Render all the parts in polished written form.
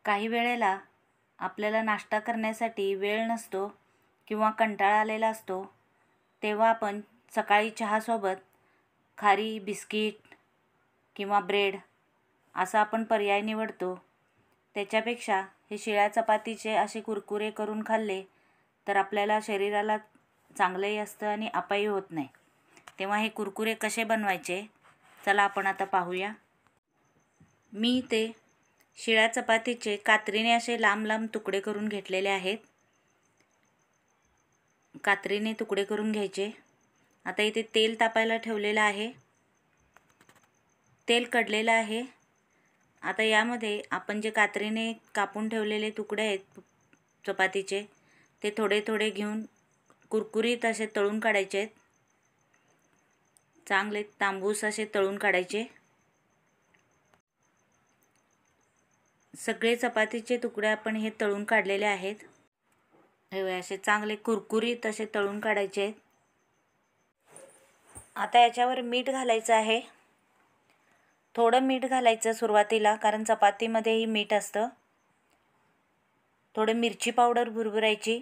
काही वेळेला आपल्याला नाश्ता करण्यासाठी वेळ नसतो किंवा कंटाळा आलेला असतो, तेव्हा आपण सकाळी चहासोबत खारी बिस्किट किंवा ब्रेड असा आपण पर्याय निवडतो. त्याच्यापेक्षा हे शिळ्या चपातीचे असे कुरकुरे करून खाल्ले तर आपल्याला शरीराला चांगलंही असतं आणि अपायही होत नाही. तेव्हा हे कुरकुरे कसे बनवायचे चला आपण आता पाहूया. मी ते शिळ्या चपातीचे कात्रीने असे लांब लांब तुकडे करून घेतलेले आहेत. कात्रीने तुकडे करून घ्यायचे. आता इथे तेल तापायला ठेवलेलं आहे. तेल कडलेलं आहे. आता यामध्ये आपण जे कात्रीने कापून ठेवलेले तुकडे आहेत चपातीचे ते थोडे थोडे घेऊन कुरकुरीत असे तळून काढायचे आहेत. चांगले तांबूस असे तळून काढायचे. सगळे चपातीचे तुकडे आपण हे तळून काढलेले आहेत. हे असे चांगले कुरकुरीत असे तळून काढायचे आहेत. आता याच्यावर मीठ घालायचं आहे. थोडं मीठ घालायचं सुरुवातीला, कारण चपातीमध्येही मीठ असतं. थोडं मिरची पावडर भुरभुरायची.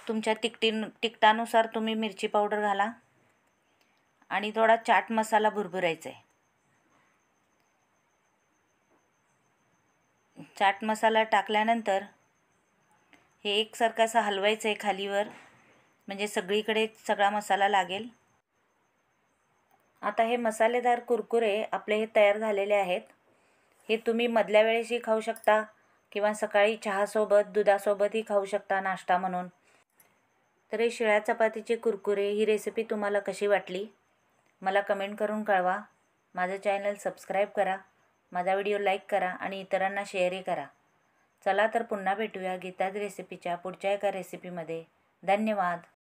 तुमच्या तिखटानुसार तुम्ही मिरची पावडर घाला. आणि थोडा चाट मसाला भुरभुरायचा आहे. चाट मसाला टाकल्यानंतर हे एकसारखं असं हलवायचं आहे खालीवर, म्हणजे सगळीकडे सगळा मसाला लागेल. आता हे मसालेदार कुरकुरे आपले हे तयार झालेले आहेत. हे तुम्ही मधल्या वेळेसही खाऊ शकता किंवा सकाळी चहासोबत दुधासोबतही खाऊ शकता नाश्ता म्हणून. तर हे शिळ्या चपातीचे कुरकुरे ही रेसिपी तुम्हाला कशी वाटली मला कमेंट करून कळवा. माझं चॅनल सबस्क्राईब करा, माझा व्हिडिओ लाईक करा आणि इतरांना शेअरही करा. चला तर पुन्हा भेटूया गीताज रेसिपीच्या पुढच्या एका रेसिपीमध्ये. धन्यवाद.